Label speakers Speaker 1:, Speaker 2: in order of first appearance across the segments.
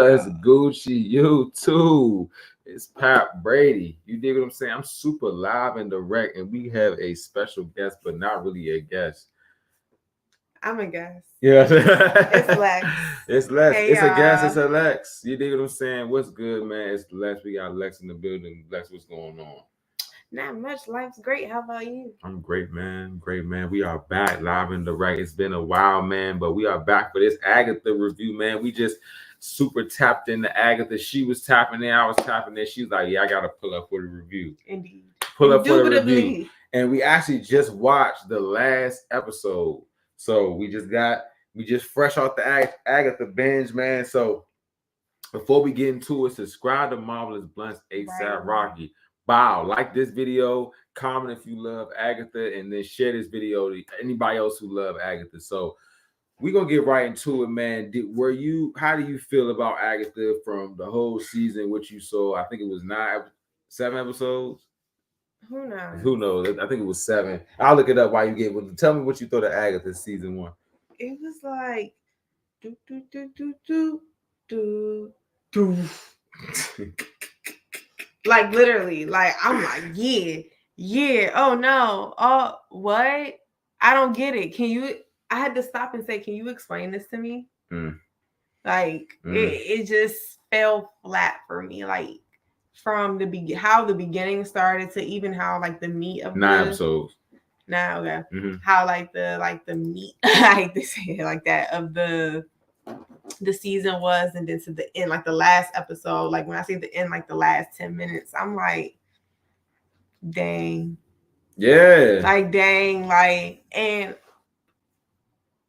Speaker 1: What's Gucci? You too. It's Pat Brady. You dig what I'm saying? I'm super live and direct, and we have a special guest, but not really a guest.
Speaker 2: I'm a guest.
Speaker 1: Yeah.
Speaker 2: It's Lex.
Speaker 1: It's Lex.
Speaker 2: Hey,
Speaker 1: it's a guest. It's
Speaker 2: y'all.
Speaker 1: a Lex. You dig what I'm saying? What's good, man? It's Lex. We got Lex in the building. Lex, what's going on?
Speaker 2: Not much. Life's great. How about you?
Speaker 1: I'm great, man. Great, man. We are back live and direct. It's been a while, man, but we are back for this Agatha review, man. We just super tapped into Agatha. She was tapping in. I was tapping in. She was like, yeah, I got to pull up for the review.
Speaker 2: Indeed.
Speaker 1: Pull up for the review. And we actually just watched the last episode. So we just fresh off the Agatha binge, man. So before we get into it, subscribe to Marvelous Bluntz ASAP Rocky. Wow, like this video, comment if you love Agatha, and then share this video to anybody else who love Agatha. So we're gonna get right into it, man. How do you feel about Agatha from the whole season, which you saw? I think it was 7 episodes. Who knows? I think it was 7. I'll look it up while you get it. Tell me what you thought of Agatha season 1.
Speaker 2: It was like do. Like literally, like I'm like, yeah. Oh no. Oh, what? I don't get it. I had to stop and say, can you explain this to me? It just fell flat for me. Like from how the beginning started to even how like the meat of
Speaker 1: 9 episodes.
Speaker 2: Nah, okay. How like the meat, I hate to say it like that, of the season was, and then to the end, like the last episode, like when I say the end, like the last 10 minutes, I'm like, dang.
Speaker 1: Yeah.
Speaker 2: Like dang, like, and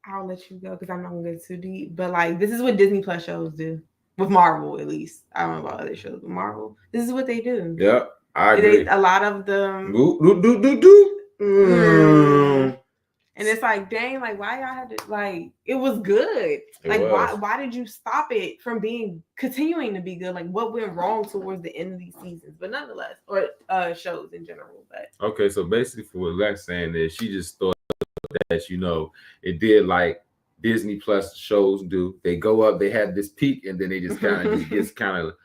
Speaker 2: I'll let you go because I'm not gonna get too deep. But like this is what Disney Plus shows do. With Marvel, at least. I don't know about other shows, but Marvel. This is what they do.
Speaker 1: Yep. I agree.
Speaker 2: A lot of them. And it's like, dang, like why y'all had to, like, it was good. Why did you stop it from continuing to be good? Like what went wrong towards the end of these seasons? But nonetheless, or shows in general. But
Speaker 1: okay, so basically for what Lex saying is she just thought that, it did like Disney Plus shows do. They go up, they had this peak, and then they just kind of gets kind of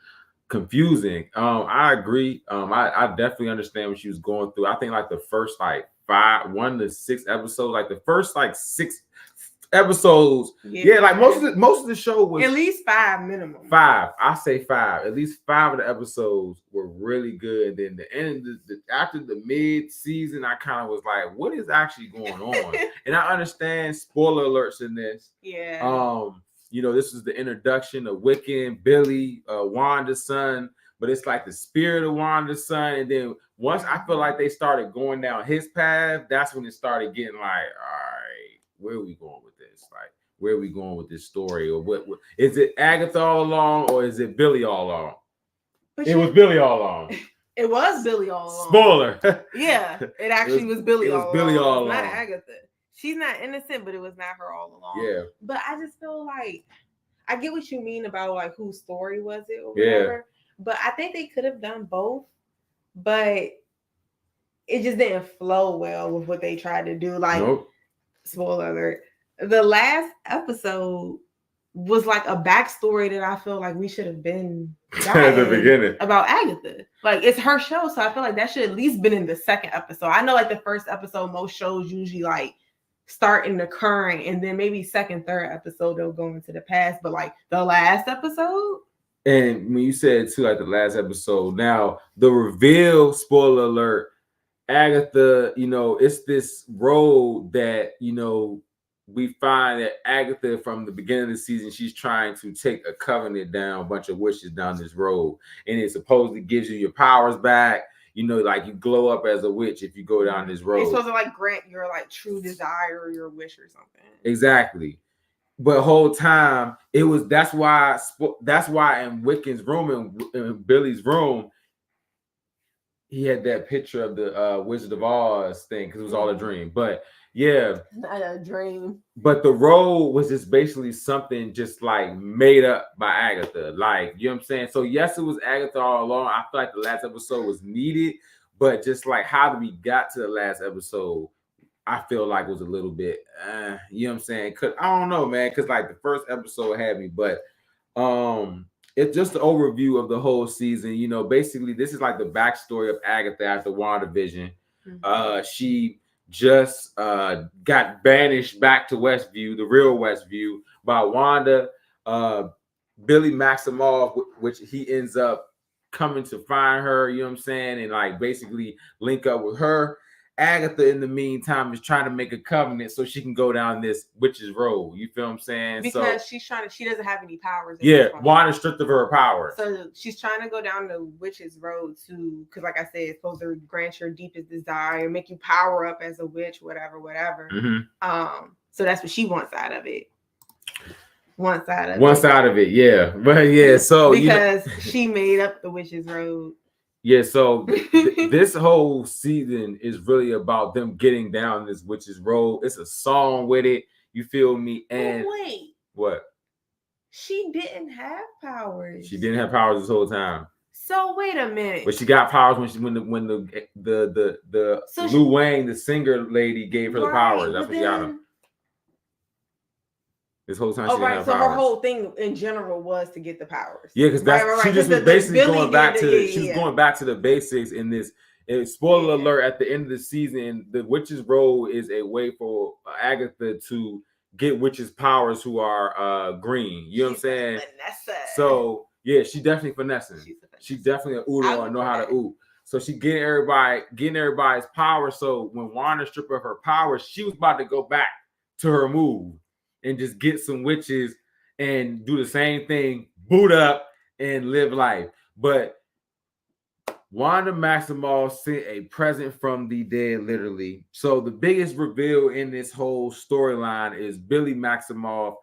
Speaker 1: confusing. I agree. I definitely understand what she was going through. I think like the first like 1 to 6 episodes, like the first like 6 episodes, like most of the show was
Speaker 2: at least 5 minimum.
Speaker 1: 5. I say 5. At least 5 of the episodes were really good. Then the end, after the mid season, I kind of was like, what is actually going on? And I understand spoiler alerts in this.
Speaker 2: Yeah.
Speaker 1: This is the introduction of Wiccan, Billy, Wanda's son, but it's like the spirit of Wanda's son. And then once I feel like they started going down his path, that's when it started getting like, all right, where are we going with this? Like, where are we going with this story? Or what is it Agatha all along, or is it Billy all along? It was Billy all along.
Speaker 2: It was Billy all along.
Speaker 1: Spoiler.
Speaker 2: Yeah, it actually was Billy all along. It was Billy all along. Not Agatha. She's not innocent, but it was not her all along.
Speaker 1: Yeah.
Speaker 2: But I just feel like I get what you mean about like whose story was it or whatever. Yeah. But I think they could have done both, but it just didn't flow well with what they tried to do. Like, spoiler alert, the last episode was like a backstory that I feel like we should have been
Speaker 1: at the beginning
Speaker 2: about Agatha. Like it's her show, so I feel like that should at least been in the second episode. I know like the first episode, most shows usually like start in the current, and then maybe second, third episode they'll go into the past. But like the last episode.
Speaker 1: And when you said too, like the last episode, now the reveal, spoiler alert, Agatha, it's this road that, we find that Agatha from the beginning of the season, she's trying to take a covenant down, a bunch of wishes down this road. And it supposedly gives you your powers back. Like you glow up as a witch if you go down this road.
Speaker 2: It's supposed to like grant your like true desire or your wish or something.
Speaker 1: Exactly. But whole time that's why in Wiccan's room in Billy's room, he had that picture of the Wizard of Oz thing because it was all a dream. But yeah,
Speaker 2: not a dream.
Speaker 1: But the role was just basically something just like made up by Agatha. Like, you know what I'm saying? So yes, it was Agatha all along. I feel like the last episode was needed, but just like how we got to the last episode, I feel like was a little bit, you know what I'm saying? Cause I don't know, man. Cause like the first episode had me, but it's just the overview of the whole season. You know, basically, this is like the backstory of Agatha after WandaVision. She just got banished back to Westview, the real Westview, by Wanda. Billy Maximoff, which he ends up coming to find her, you know what I'm saying, and like basically link up with her. Agatha, in the meantime, is trying to make a covenant so she can go down this witch's road. You feel what I'm saying?
Speaker 2: Because she's trying to, she doesn't have any powers.
Speaker 1: Yeah, Wanda stripped of her powers.
Speaker 2: So she's trying to go down the witch's road to, because like I said, it's supposed to grant your deepest desire, make you power up as a witch, whatever. So that's what she wants out of it. One side of it,
Speaker 1: yeah. But yeah, so
Speaker 2: because she made up the witch's road.
Speaker 1: Yeah, so this whole season is really about them getting down this witch's road. It's a song with it. You feel me? And
Speaker 2: wait,
Speaker 1: what?
Speaker 2: She didn't have powers.
Speaker 1: She didn't have powers this whole time.
Speaker 2: So wait a minute.
Speaker 1: But she got powers when the Lil Wayne, the singer lady, gave her the powers. That's what she got them. This whole time,
Speaker 2: her whole thing in general was to get the powers.
Speaker 1: Yeah, because she just was basically going back to she was going back to the basics in this. And spoiler alert: at the end of the season, the witch's role is a way for Agatha to get witches' powers who are green. You know what I'm saying? So yeah, she definitely finessing. She definitely an Udo and know how to oot. So she getting everybody's power. So when Wanda stripped of her powers, she was about to go back to her move and just get some witches and do the same thing, boot up and live life. But Wanda Maximoff sent a present from the dead, literally. So the biggest reveal in this whole storyline is Billy Maximoff.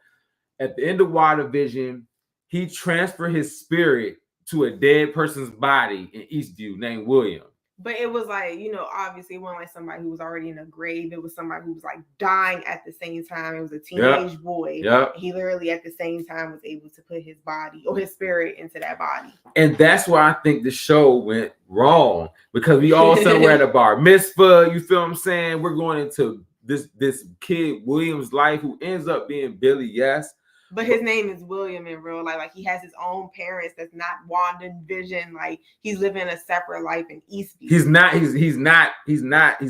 Speaker 1: At the end of WandaVision, he transferred his spirit to a dead person's body in Eastview named William.
Speaker 2: But it was like, obviously it wasn't like somebody who was already in a grave. It was somebody who was like dying at the same time. It was a teenage boy. He literally at the same time was able to put his body or his spirit into that body.
Speaker 1: And that's why I think the show went wrong, because we all said we're at a bar mitzvah. You feel what I'm saying? We're going into this kid William's life who ends up being Billy, yes.
Speaker 2: But his name is William in real life. Like he has his own parents. That's not WandaVision. Like he's living a separate life in Eastview. He's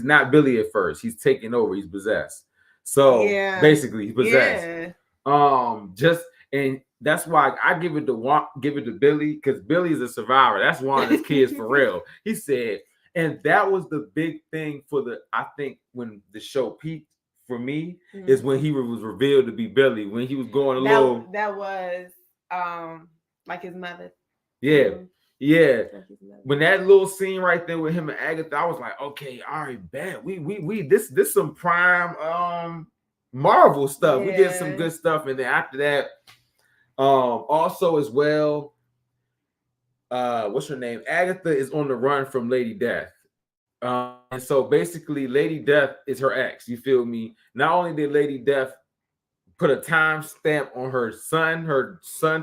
Speaker 2: not Billy at first. He's taking over. He's possessed. So basically, he's possessed. And that's why I give it to Billy, because Billy is a survivor. That's one of his kids for real. He said, and that was the big thing I think when the show peaked. For me, is when he was revealed to be Billy, when he was going along. That was like his mother.
Speaker 1: Yeah. Yeah. When that little scene right there with him and Agatha, I was like, okay, all right, bet. We this some prime Marvel stuff. Yeah. We get some good stuff. And then after that, also as well, what's her name? Agatha is on the run from Lady Death. And so basically Lady Death is her ex. You feel me? Not only did Lady Death put a time stamp on her son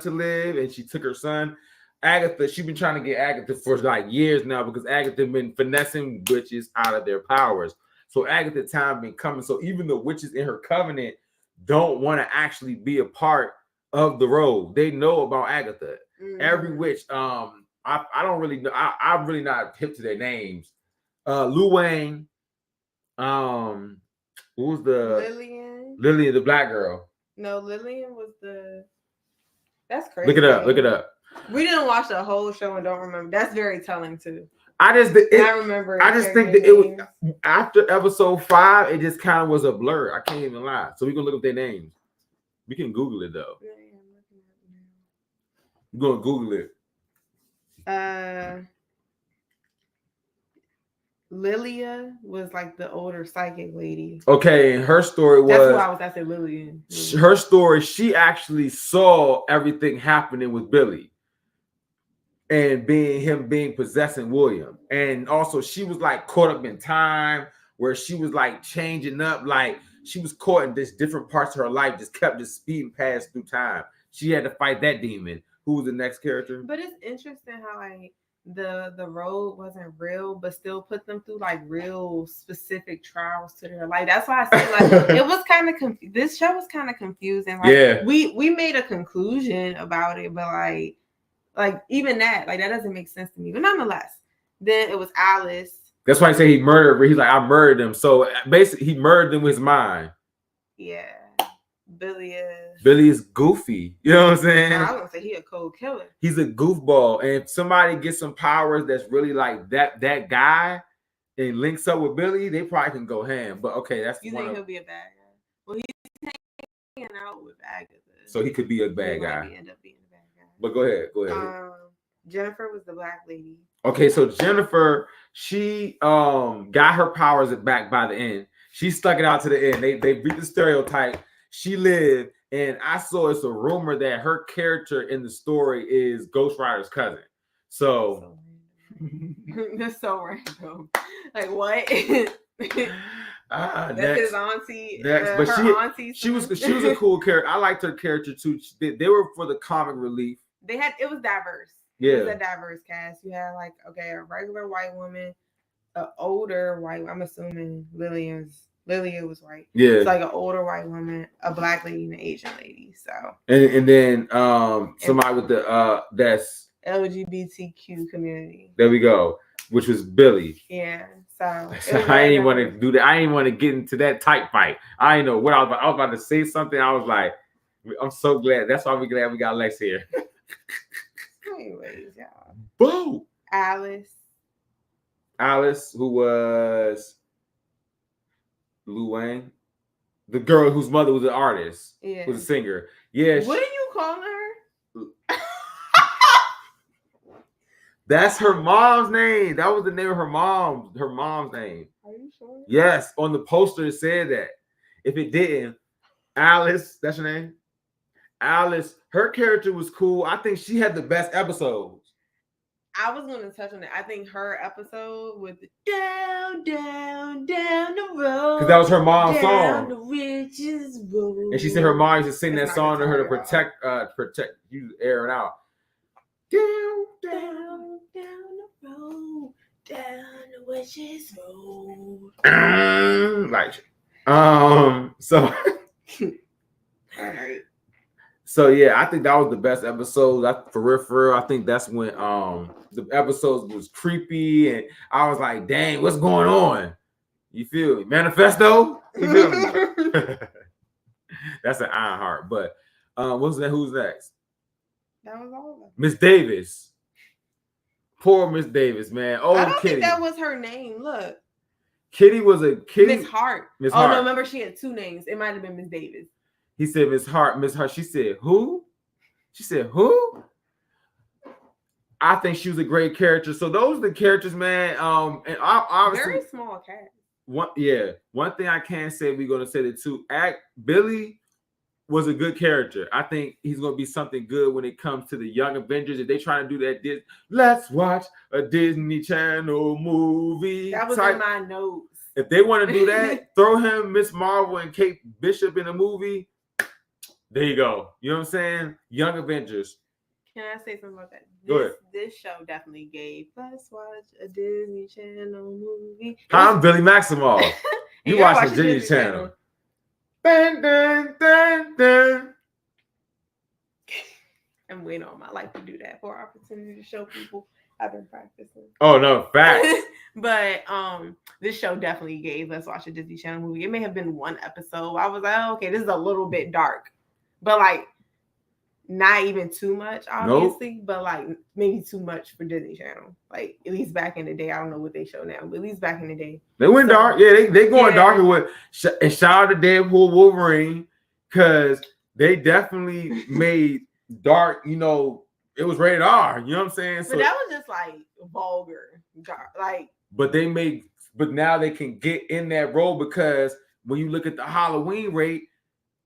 Speaker 1: to live, and she took her son, Agatha, she's been trying to get Agatha for like years now, because Agatha been finessing witches out of their powers. So Agatha time been coming. So even the witches in her covenant don't want to actually be a part of the road. They know about Agatha. Every witch, I don't really know. I'm really not hip to their names. Lil Wayne, who was the Lillian, the black girl?
Speaker 2: No, Lillian was that's crazy.
Speaker 1: Look it up.
Speaker 2: We didn't watch the whole show and don't remember. That's very telling too.
Speaker 1: I remember. I just think that it was after episode 5. It just kind of was a blur. I can't even lie. So we can look up their names. We can Google it though. Yeah, I'm looking at it now. We're gonna Google it.
Speaker 2: Lilia was like the older psychic lady.
Speaker 1: Okay, and her story was.
Speaker 2: That's who I was. I said Lillian.
Speaker 1: Her story. She actually saw everything happening with Billy, and being possessing William, and also she was like caught up in time where she was like changing up, like she was caught in this different parts of her life, just kept speeding past through time. She had to fight that demon. Who was the next character?
Speaker 2: But it's interesting how like. The road wasn't real, but still put them through like real specific trials to their life. That's why I said like it was kind of this show was kind of confusing. Like we made a conclusion about it, but like Like even that, like that doesn't make sense to me. But nonetheless, then it was Alice.
Speaker 1: That's why he said he murdered her. He's like, I murdered him. So basically, he murdered him with his mind.
Speaker 2: Yeah. Billy
Speaker 1: is goofy. You know what I'm saying?
Speaker 2: I was gonna say he a cold killer.
Speaker 1: He's a goofball. And if somebody gets some powers that's really like that guy and links up with Billy, they probably can go ham. But okay, that's
Speaker 2: you think he'll be a bad guy? Well, he's hanging out with Agatha,
Speaker 1: so he could be a bad guy.
Speaker 2: Might end up being a bad guy.
Speaker 1: But go ahead.
Speaker 2: Jennifer was the black lady.
Speaker 1: Okay, so Jennifer, she got her powers back by the end. She stuck it out to the end. They beat the stereotype. She lived, and I saw it's a rumor that her character in the story is Ghost Rider's cousin. So
Speaker 2: that's so random. Like what? That's his auntie.
Speaker 1: But she was a cool character. I liked her character too. They were for the comic relief.
Speaker 2: It was diverse.
Speaker 1: Yeah.
Speaker 2: It was a diverse cast. You had like a regular white woman, an older white. I'm assuming Lilia was white. Yeah. It's like an older white woman, a black lady, and an Asian lady. So. And then somebody with the that's LGBTQ community.
Speaker 1: There we go. Which was Billy.
Speaker 2: Yeah. So
Speaker 1: I didn't want to do that. I didn't want to get into that tight fight. I didn't know what I was about to say something. I was like, I'm so glad. That's why we're glad we got Lex here.
Speaker 2: Anyways, y'all.
Speaker 1: Boo.
Speaker 2: Alice,
Speaker 1: who was Lou Wang, the girl whose mother was an artist, was a singer. Yeah.
Speaker 2: What are you calling her?
Speaker 1: That's her mom's name. That was the name of her mom's name.
Speaker 2: Are you sure?
Speaker 1: Yes, on the poster it said that. If it didn't, Alice, that's her name. Alice, her character was cool. I think she had the best episodes.
Speaker 2: I was going to touch on that. I think her episode with the down the road.
Speaker 1: Because that was her mom's song.
Speaker 2: The riches road.
Speaker 1: And she said her mom used to sing that song to her to protect you, air it out. Down the road, down the riches road. So.
Speaker 2: All right.
Speaker 1: So yeah, I think that was the best episode. For real. I think that's when the episodes was creepy, and I was like, "Dang, what's going on?" You feel me? Manifesto. You feel me? That's an Iron Heart. But who's next?
Speaker 2: That was all of them.
Speaker 1: Miss Davis. Poor Miss Davis, man. Oh,
Speaker 2: I don't
Speaker 1: Kitty.
Speaker 2: think that was her name. Look.
Speaker 1: Kitty was a Kitty.
Speaker 2: Miss Hart.
Speaker 1: Hart.
Speaker 2: No, remember she had two names. It might have been Miss Davis.
Speaker 1: He said Miss Hart. She said, who? She said, who? I think she was a great character. So those are the characters, man. And obviously
Speaker 2: very small cast.
Speaker 1: One thing I can say, we're gonna say that too. Billy was a good character. I think he's gonna be something good when it comes to the Young Avengers. If they try to do that, let's watch a Disney Channel movie.
Speaker 2: That was in my notes.
Speaker 1: If they want to do that, throw him, Miss Marvel, and Kate Bishop in a movie. There you go. You know what I'm saying? Young Avengers.
Speaker 2: Can I say something about that?
Speaker 1: Go ahead.
Speaker 2: This show definitely gave let's watch a Disney Channel movie.
Speaker 1: I'm Billy Maximoff. You watch the Disney Channel. Dun, dun, dun, dun.
Speaker 2: I'm waiting all my life to do that for opportunity to show people I've been practicing.
Speaker 1: Oh no, facts.
Speaker 2: But this show definitely gave let's watch a Disney Channel movie. It may have been one episode. I was like, oh, okay, this is a little bit dark. But like not even too much, obviously, nope. But like maybe too much for Disney Channel. Like at least back in the day, I don't know what they show now, but at least back in the day.
Speaker 1: They went dark. Yeah, they going darker with and shout out to Deadpool Wolverine because they definitely made dark, it was rated R, you know what I'm saying?
Speaker 2: So, but that was just like vulgar, dark, like.
Speaker 1: But now they can get in that role because when you look at the Halloween rate,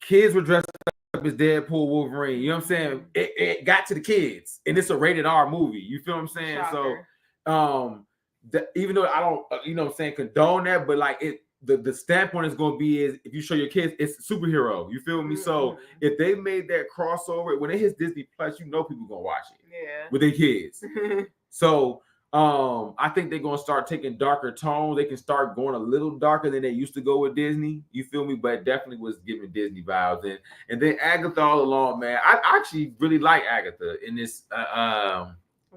Speaker 1: kids were dressed up as Deadpool Wolverine. You know what I'm saying? It got to the kids, and it's a rated R movie. You feel what I'm saying? Shocker. So, even though I don't, condone that, but like the standpoint is going to be is if you show your kids, it's a superhero. You feel me? Mm-hmm. So if they made that crossover when it hits Disney Plus, people going to watch it.
Speaker 2: Yeah.
Speaker 1: With their kids. So I think they're gonna start taking darker tones. They can start going a little darker than they used to go with Disney. You feel me? But it definitely was giving Disney vibes. And then Agatha all along, man. I actually really like Agatha in this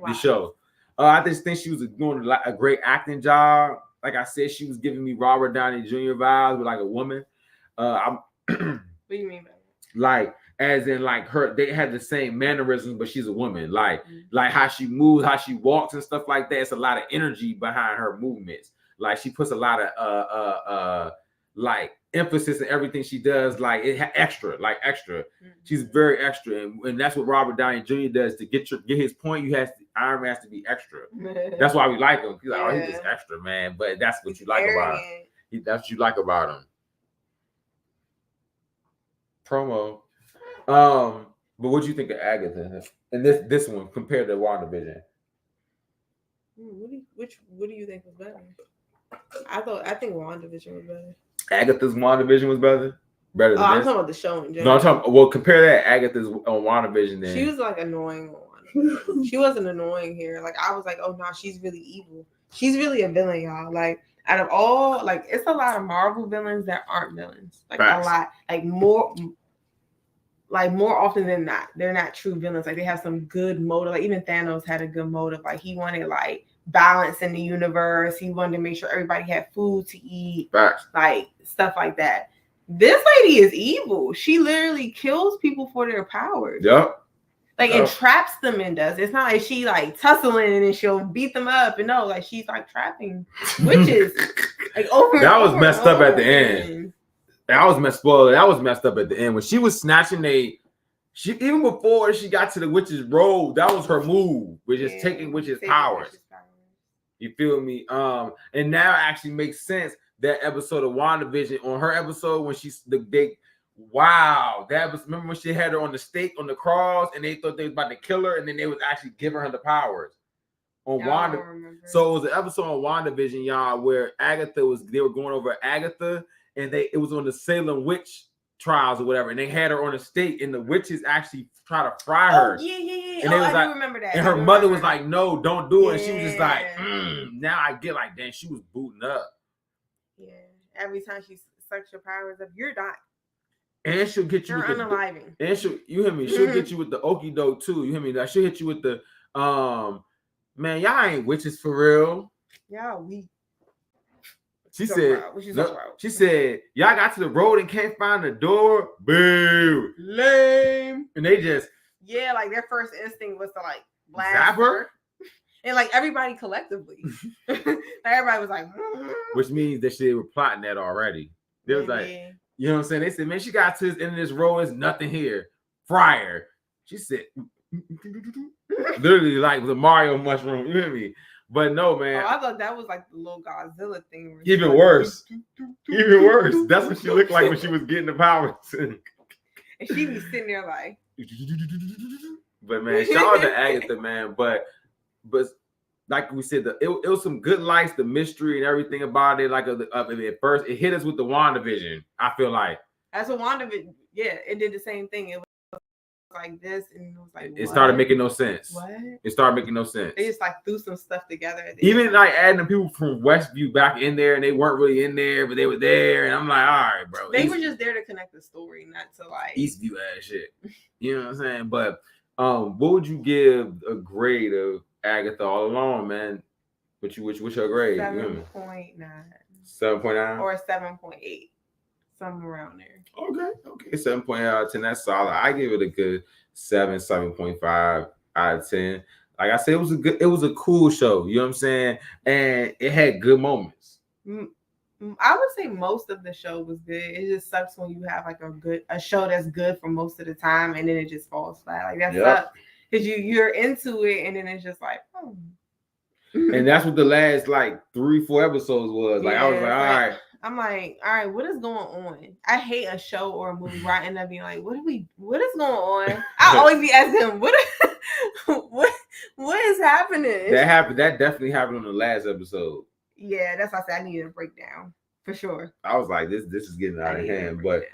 Speaker 1: this show. I just think she was doing a great acting job. Like I said, she was giving me Robert Downey Jr. vibes, but like a woman.
Speaker 2: What do you mean by that?
Speaker 1: Like, as in, like, they had the same mannerisms, but she's a woman. Like how she moves, how she walks, and stuff like that. It's a lot of energy behind her movements. Like, she puts a lot of like emphasis in everything she does. Like, extra. She's very extra, and that's what Robert Downey Jr. does to get his point. Iron Man has to be extra. That's why we like him. He's like, oh, he's just extra, man. But that's what you like about him. That's what you like about him. Promo. But what do you think of Agatha and this one compared to WandaVision?
Speaker 2: What do you think was better? I think WandaVision was better.
Speaker 1: Agatha's WandaVision was better. Better than
Speaker 2: I'm
Speaker 1: this?
Speaker 2: talking about the show in general.
Speaker 1: No, I'm talking. Well, compare that Agatha's on WandaVision. Then
Speaker 2: she was like annoying on WandaVision. She wasn't annoying here. Like I was like, oh no, she's really evil. She's really a villain, y'all. Like out of all, like it's a lot of Marvel villains that aren't villains. Like a lot, like more often than not, they're not true villains. Like they have some good motive. Like even Thanos had a good motive. Like he wanted like balance in the universe. He wanted to make sure everybody had food to eat. Like stuff like that. This lady is evil. She literally kills people for their powers.
Speaker 1: Yep.
Speaker 2: Like and traps them and does. It's not like she like tussling and she'll beat them up and no, like she's like trapping witches. Like over.
Speaker 1: That was messed up at the end. That was messed up at the end when she was snatching even before she got to the witch's robe. That was her move, which is taking witches' powers. You feel me? And now it actually makes sense. That episode of WandaVision on her episode when remember when she had her on the stake on the cross and they thought they was about to kill her and then they was actually giving her the powers on Wanda. So it was an episode on WandaVision, y'all, where they were going over Agatha and it was on the Salem witch trials or whatever, and they had her on a stake and the witches actually try to fry her.
Speaker 2: Yeah.
Speaker 1: And
Speaker 2: I do remember that.
Speaker 1: And her mother was like, no, don't do it. And she was just like, now I get like, damn, she was booting up.
Speaker 2: Yeah, every time she sucks your powers up, you're dying.
Speaker 1: And she'll get you. You're
Speaker 2: unaliving.
Speaker 1: And you hear me? She'll get you with the okie doke too. You hear me? Like she'll hit you with the man, y'all ain't witches for real.
Speaker 2: Y'all weak.
Speaker 1: She said, y'all got to the road and can't find the door. Boo, lame. And they just
Speaker 2: like their first instinct was to like blast her. And like everybody collectively, everybody was like,
Speaker 1: which means that they were plotting that already. They was like, you know what I'm saying? They said, man, she got to this end of this road, there's nothing here. Fryer. She said, literally like the Mario mushroom. You hear me? But no, man.
Speaker 2: Oh, I thought that was like the little Godzilla thing.
Speaker 1: Even worse. Even worse. That's what she looked like when she was getting the powers.
Speaker 2: And she be sitting there like.
Speaker 1: But man, shout out to Agatha, man. But like we said, it was some good lights, the mystery and everything about it. Like at first, it hit us with the WandaVision. I feel like
Speaker 2: that's what WandaVision. Yeah, it did the same thing. It was like this, and it was like
Speaker 1: it started making no sense.
Speaker 2: What?
Speaker 1: It started making no sense.
Speaker 2: They just like threw some stuff together.
Speaker 1: Even like adding the people from Westview back in there, and they weren't really in there, but they were there, and I'm like, all right, bro.
Speaker 2: They were just there to connect the story, not to like
Speaker 1: Eastview ass shit. You know what I'm saying? But what would you give a grade of Agatha all along, man? What's your grade?
Speaker 2: 7.9.
Speaker 1: 7.9
Speaker 2: or 7.8, somewhere around there.
Speaker 1: Okay, 7.8 out of 10. That's solid. I give it a good 7.5 out of 10. Like I said, it was a cool show. You know what I'm saying? And it had good moments.
Speaker 2: I would say most of the show was good. It just sucks when you have like a show that's good for most of the time and then it just falls flat. Like that sucks because you're into it and then it's just like, oh.
Speaker 1: And that's what the last like 3-4 episodes was. Like I was like, all right.
Speaker 2: I'm like, all right, what is going on? I hate a show or a movie where I end up being like, what is going on? I always be asking him, what is happening?
Speaker 1: That definitely happened on the last episode.
Speaker 2: Yeah, that's why I said I needed a breakdown for sure.
Speaker 1: I was like, this is getting out of hand. But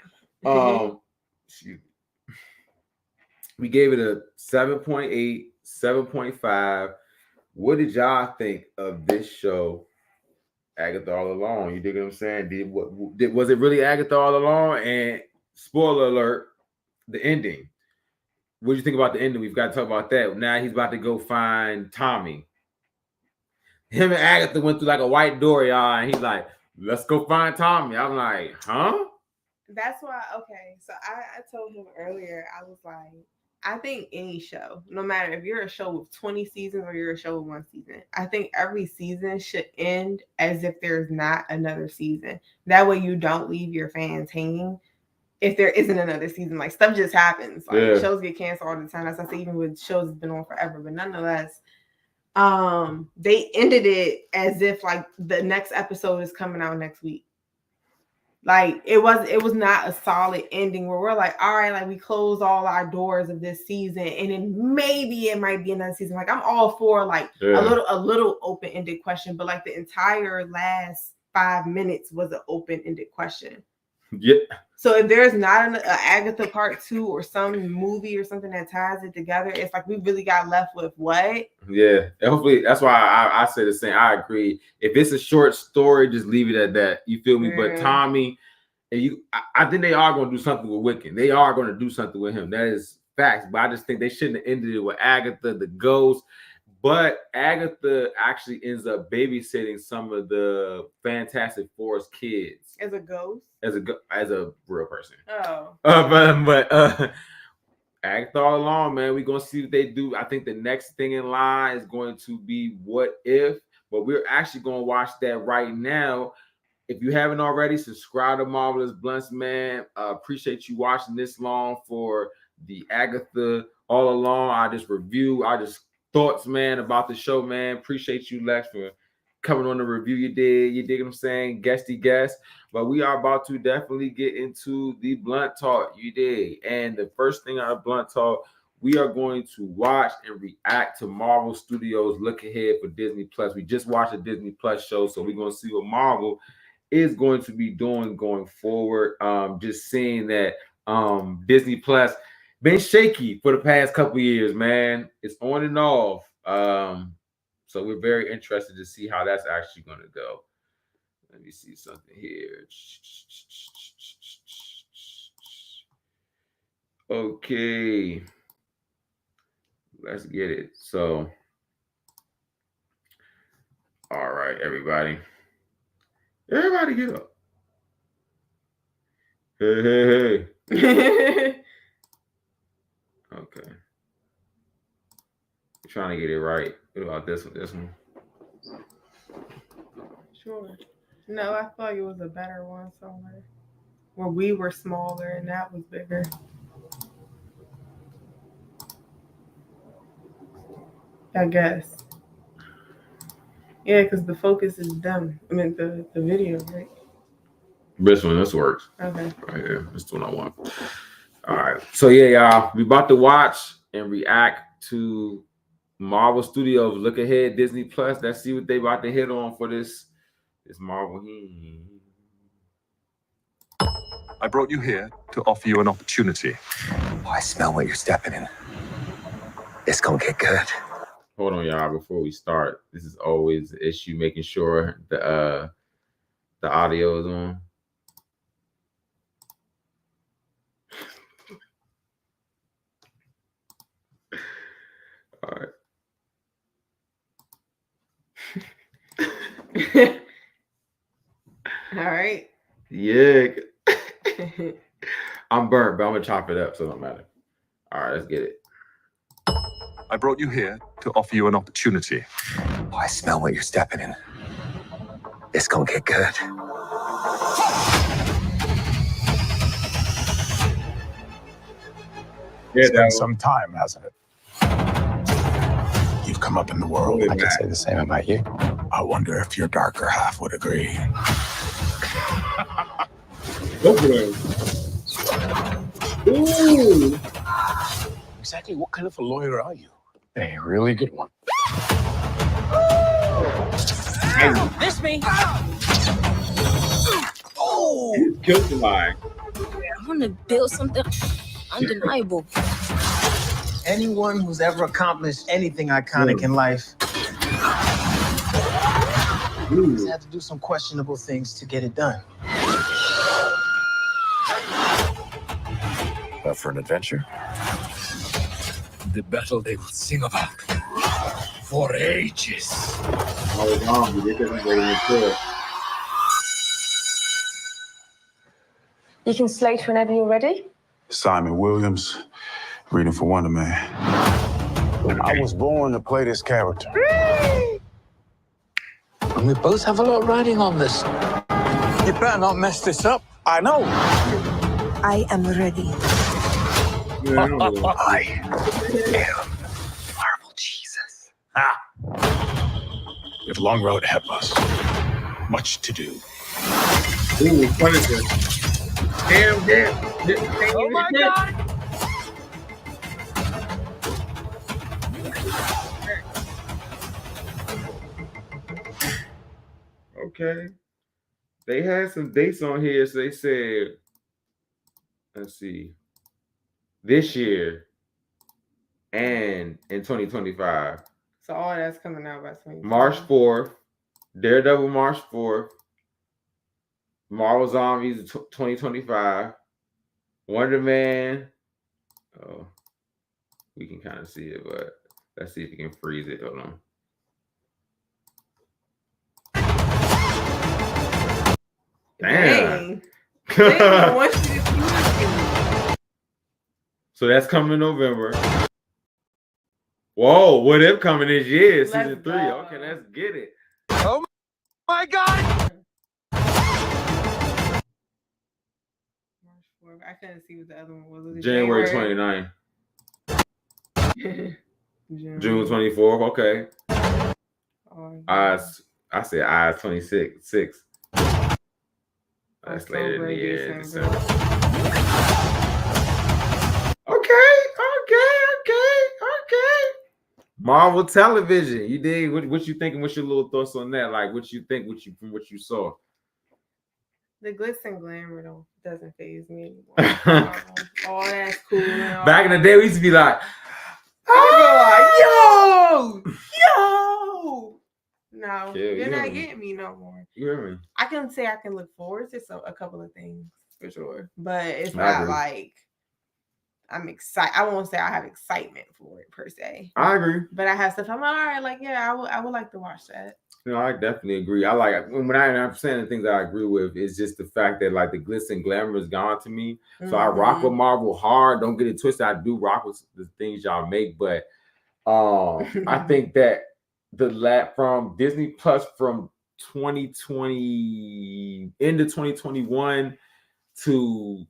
Speaker 1: we gave it a 7.8, 7.5. What did y'all think of this show, Agatha All Along? You dig what I'm saying? Was it really Agatha All Along? And spoiler alert, the ending. What do you think about the ending? We've got to talk about that. Now he's about to go find Tommy. Him and Agatha went through like a white door, y'all, and he's like, let's go find Tommy. I'm like, huh?
Speaker 2: That's why, okay. So I told him earlier, I was like, I think any show, no matter if you're a show with 20 seasons or you're a show with 1 season, I think every season should end as if there's not another season. That way you don't leave your fans hanging if there isn't another season. Like, stuff just happens. Like, shows get canceled all the time. That's why I say even with shows that's been on forever. But nonetheless, they ended it as if like the next episode is coming out next week. Like it was not a solid ending where we're like, all right, like we close all our doors of this season and then maybe it might be another season. Like I'm all for like a little open-ended question, but like the entire last 5 minutes was an open-ended question.
Speaker 1: Yeah.
Speaker 2: So if there's not an Agatha Part 2 or some movie or something that ties it together, it's like we really got left with what?
Speaker 1: Yeah. Hopefully, that's why I said the same. I agree. If it's a short story, just leave it at that. You feel me? Yeah. But Tommy, and I think they are going to do something with Wiccan. They are going to do something with him. That is facts. But I just think they shouldn't have ended it with Agatha, the ghost. But Agatha actually ends up babysitting some of the Fantastic Four's kids.
Speaker 2: As a ghost?
Speaker 1: As a real person.
Speaker 2: Oh.
Speaker 1: But Agatha All Along, man. We're going to see what they do. I think the next thing in line is going to be What If? But we're actually going to watch that right now. If you haven't already, subscribe to Marvelous Bluntz, man. Appreciate you watching this long for the Agatha All Along. I just thoughts, man, about the show, man. Appreciate you, Lex, for coming on the review you did. You dig what I'm saying? Guesty guest. But we are about to definitely get into the Blunt Talk. You did. And the first thing out of Blunt Talk, we are going to watch and react to Marvel Studios' Look Ahead for Disney Plus. We just watched a Disney Plus show, so we're going to see what Marvel is going to be doing going forward. Just seeing that Disney Plus been shaky for the past couple years, man. It's on and off. So we're very interested to see how that's actually going to go. Let me see something here. Okay. Let's get it. So, all right, everybody. Everybody get up. Hey. Okay. I'm trying to get it right. What about this one?
Speaker 2: Sure. No, I thought it was a better one somewhere. Where we were smaller and that was bigger. I guess. Yeah, because the focus is them. I mean, the video, right?
Speaker 1: This works.
Speaker 2: Okay.
Speaker 1: Right here. This one I want. All right. So, yeah, y'all. We about to watch and react to Marvel Studios Look Ahead Disney Plus. Let's see what they about to hit on for this Marvel.
Speaker 3: I brought you here to offer you an opportunity.
Speaker 4: Oh, I smell what you're stepping in. It's gonna get good.
Speaker 1: Hold on, y'all. Before we start, this is always the issue, making sure the audio is on. All
Speaker 2: right. All right.
Speaker 1: Yeah. I'm burnt, but I'm gonna chop it up, so it don't matter. All right, let's get it.
Speaker 3: I brought you here to offer you an opportunity.
Speaker 4: Oh, I smell what you're stepping in. It's gonna get good.
Speaker 5: It's been some time, hasn't it? You've come up in the world.
Speaker 4: I can say the same about you.
Speaker 5: I wonder if your darker half would agree.
Speaker 1: Ooh.
Speaker 5: Exactly what kind of a lawyer are you? A really good one.
Speaker 6: Miss me.
Speaker 1: Oh, you killed the line.
Speaker 6: I want to build something undeniable.
Speaker 7: Anyone who's ever accomplished anything iconic in life
Speaker 5: Just had to do some questionable things to get it done.
Speaker 4: Up for an adventure?
Speaker 5: The battle they will sing about for ages.
Speaker 7: You can slate whenever you're ready.
Speaker 8: Simon Williams, reading for Wonder Man. I was born to play this character.
Speaker 5: And we both have a lot riding on this. You better not mess this up.
Speaker 8: I know.
Speaker 7: I am ready.
Speaker 8: I am Marvel Jesus.
Speaker 5: We have a long road ahead of us. Much to do.
Speaker 1: Ooh, Punisher. Damn.
Speaker 6: Oh my God!
Speaker 1: Okay. They had some dates on here. So they said, let's see, this year and in 2025.
Speaker 2: So all that's coming out by 2025.
Speaker 1: March 4th, Daredevil March 4th, Marvel Zombies 2025, Wonder Man. Oh, we can kind of see it, but let's see if we can freeze it. Hold on. Damn. So that's coming in November. Whoa, what if coming this year? Season 3. Okay, let's get it.
Speaker 5: Oh my God!
Speaker 2: March 4th. I couldn't see what the other one was. Was it
Speaker 1: January 29th. June 24th. Okay. I said eyes 26. That's later in the year. December. Okay. Marvel Television. You dig? What you thinking? What's your little thoughts on that? Like, what you think? From what you saw?
Speaker 2: The glitz and glamour doesn't faze me anymore. All that's cool.
Speaker 1: Back in the day, we used to be like,
Speaker 2: yo. No, you're not getting me no more.
Speaker 1: You hear me?
Speaker 2: I can say I can look forward to a couple of things for sure, but it's not like I'm excited. I won't say I have excitement for it per se.
Speaker 1: I agree,
Speaker 2: but I have stuff. I'm all right. Like, yeah, I would like to watch that.
Speaker 1: You know, I definitely agree. I like when I'm saying the things that I agree with is just the fact that like the glitz and glamour is gone to me. So I rock with Marvel hard. Don't get it twisted. I do rock with the things y'all make, but I think that from Disney Plus from 2020 into 2021 to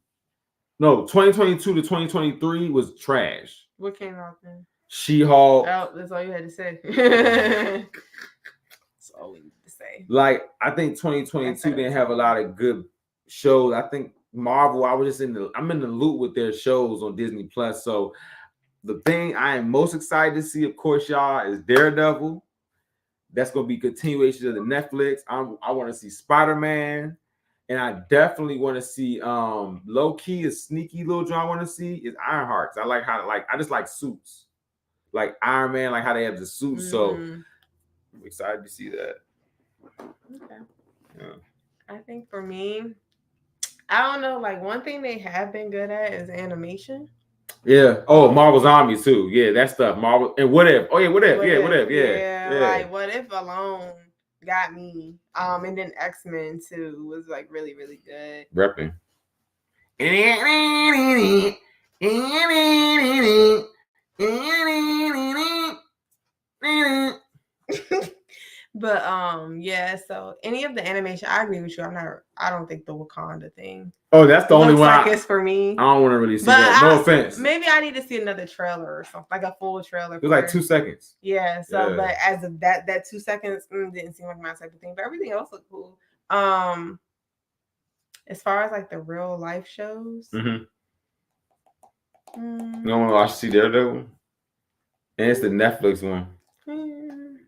Speaker 1: 2022 to 2023 was trash.
Speaker 2: What came out then?
Speaker 1: She-Hulk.
Speaker 2: Oh, that's all you had to say. That's all we need to say.
Speaker 1: Like, I think 2022 didn't have a lot of good shows. I think Marvel, I'm in the loop with their shows on Disney Plus. So the thing I am most excited to see, of course, y'all, is Daredevil. That's going to be continuation of the Netflix. I want to see Spider-Man. And I definitely want to see low-key, a sneaky little joint I want to see is Ironhearts. I like I just like suits. Like Iron Man, like how they have the suits. So I'm excited to see that.
Speaker 2: Okay.
Speaker 1: Yeah.
Speaker 2: I think for me, I don't know, like one thing they have been good at is animation.
Speaker 1: Yeah. Oh, Marvel Zombies too. Yeah, that stuff. Marvel and What If. Oh yeah, What If. Yeah, What If. Yeah.
Speaker 2: Like What If alone got me. And then X-Men too was like really, really good.
Speaker 1: Repping.
Speaker 2: But yeah, so any of the animation, I agree with you. I don't think the Wakanda thing.
Speaker 1: Oh, that's the only one.
Speaker 2: Like it's for me.
Speaker 1: I don't want to really see that. No offense.
Speaker 2: Maybe I need to see another trailer or something, like a full trailer.
Speaker 1: It was like 2 seconds.
Speaker 2: Yeah. So, but as of that 2 seconds didn't seem like my type of thing. But everything else looked cool. As far as like the real life shows,
Speaker 1: you don't want to watch Daredevil, and it's the Netflix one.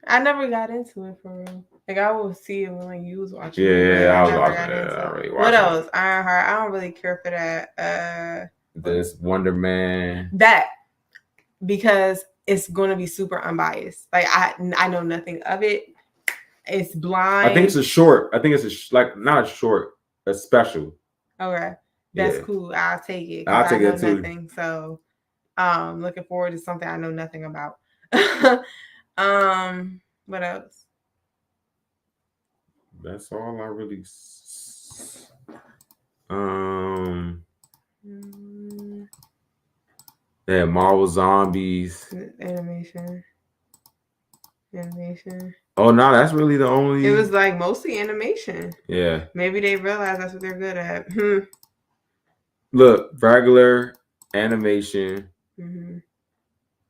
Speaker 2: I never got into it for real. Like I will see it when you was watching.
Speaker 1: Yeah, I was watching it.
Speaker 2: What else? Ironheart. I don't really care for that.
Speaker 1: This Wonder Man.
Speaker 2: That because it's going to be super unbiased. Like I know nothing of it. It's blind.
Speaker 1: I think it's a short. I think it's not a short, a special.
Speaker 2: Okay, that's
Speaker 1: Yeah.
Speaker 2: cool. I'll take it.
Speaker 1: I'll take it too.
Speaker 2: Nothing, so looking forward to something I know nothing about. What else?
Speaker 1: That's all I really. Yeah, Marvel Zombies.
Speaker 2: Animation.
Speaker 1: Oh no, that's really the only.
Speaker 2: It was like mostly animation.
Speaker 1: Yeah.
Speaker 2: Maybe they realize that's what they're good at.
Speaker 1: Look, regular animation.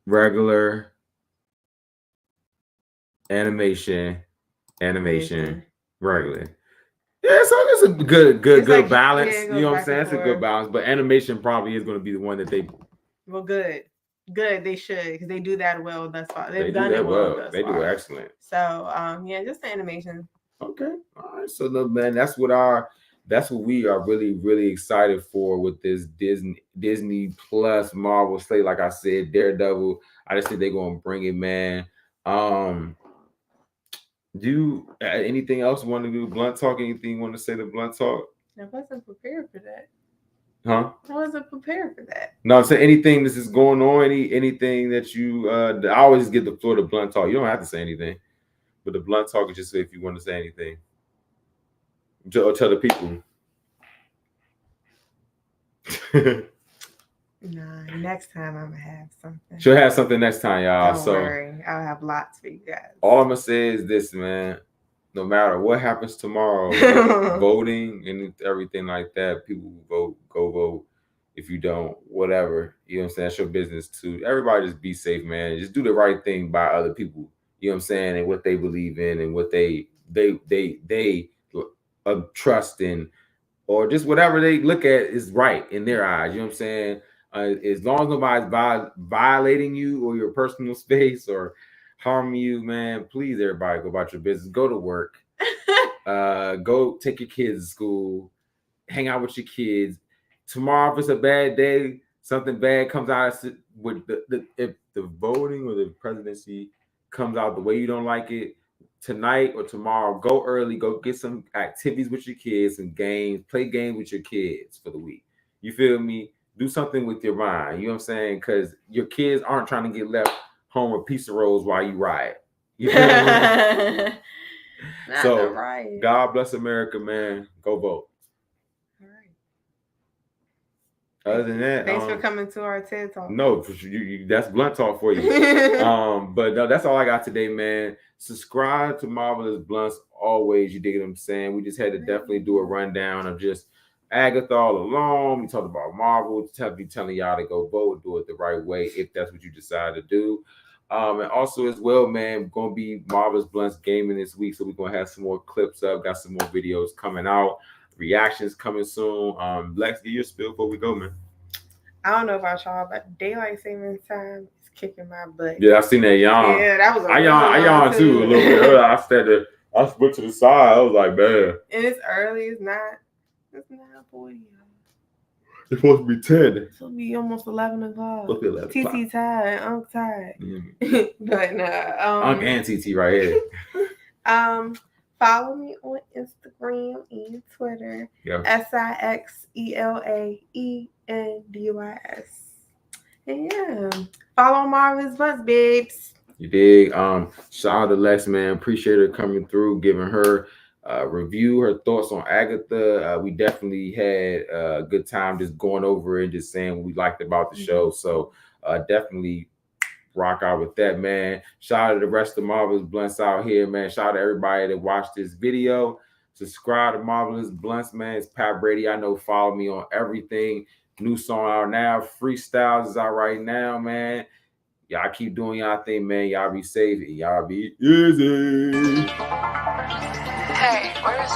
Speaker 1: Regular animation. Regular. Yeah, so it's a good like, balance. Yeah, you know what I'm saying? It's a good balance. But animation probably is going to be the one that they.
Speaker 2: Well, good. They should, because they do that well thus far. They've done
Speaker 1: it
Speaker 2: it well.
Speaker 1: They do excellent.
Speaker 2: So, yeah, just the animation.
Speaker 1: Okay. All right. So, look, man, that's what we are really excited for with this Disney Plus Marvel slate. Like I said, Daredevil. I just think they're going to bring it, man. Do you anything else you want to do? Blunt talk? Anything you want to say to Blunt talk?
Speaker 2: I wasn't prepared for that.
Speaker 1: Huh?
Speaker 2: I wasn't prepared for that.
Speaker 1: No, I'm saying anything this is going on, anything that you I always give the floor to Blunt talk. You don't have to say anything. But the Blunt talk is just if you want to say anything. Or tell the people.
Speaker 2: Nah, next time I'm gonna have something.
Speaker 1: She'll have something next time, y'all.
Speaker 2: Don't worry. I'll have lots for you guys.
Speaker 1: All I'm gonna say is this, man. No matter what happens tomorrow, voting and everything like that, people who go vote. If you don't, whatever, you know what I'm saying? That's your business too. Everybody just be safe, man. Just do the right thing by other people. You know what I'm saying? And what they believe in and what they trust in, or just whatever they look at is right in their eyes. You know what I'm saying? As long as nobody's violating you or your personal space or harming you, man, please, everybody, go about your business. Go to work. Go take your kids to school. Hang out with your kids. Tomorrow, if it's a bad day, something bad comes out with if the voting or the presidency comes out the way you don't like it, tonight or tomorrow, go early. Go get some activities with your kids and games. Play games with your kids for the week. You feel me? Do something with your mind. You know what I'm saying? Because your kids aren't trying to get left home with pizza rolls while you riot. You feel me? So, right. God bless America, man. Go vote.
Speaker 2: All right.
Speaker 1: Other than that,
Speaker 2: thanks for coming to our TED Talk.
Speaker 1: No, that's Blunt Talk for you. But no, that's all I got today, man. Subscribe to Marvelous Blunts always. You dig what I'm saying? We just had to definitely do a rundown of just Agatha all along. We talked about Marvel, telling y'all to go vote, do it the right way if that's what you decide to do. And also as well, man, going to be Marvelous Blunts gaming this week, so we're going to have some more clips up, got some more videos coming out, reactions coming soon. Lex, give your spill before we go, man.
Speaker 2: I don't know about y'all, but daylight savings time is kicking my butt.
Speaker 1: Yeah, I've seen that yawn.
Speaker 2: Yeah, that was
Speaker 1: I yawn too a little bit earlier. I went to the side. I was like, man.
Speaker 2: And it's early. It's 9:40.
Speaker 1: It's supposed to be 10.
Speaker 2: It's supposed to be almost 11 o'clock.
Speaker 1: Supposed to be 11 o'clock.
Speaker 2: TT tired. I'm tired. But
Speaker 1: Unc and TT right here.
Speaker 2: Follow me on Instagram and Twitter.
Speaker 1: Yeah.
Speaker 2: SIXELAENDYS. And yeah, follow Marvelous Blunts, babes.
Speaker 1: You dig? Shout out to Lex, man. Appreciate her coming through, giving her review, her thoughts on Agatha. We definitely had a good time just going over it and just saying what we liked about the show. So definitely rock out with that, man. Shout out to the rest of Marvelous Blunts out here, man. Shout out to everybody that watched this video. Subscribe to Marvelous Blunts, man. It's Pat Brady. I know, follow me on everything. New song out now. Freestyles is out right now, man. Y'all keep doing y'all thing, man. Y'all be safe. Y'all be easy.
Speaker 7: Hey, where's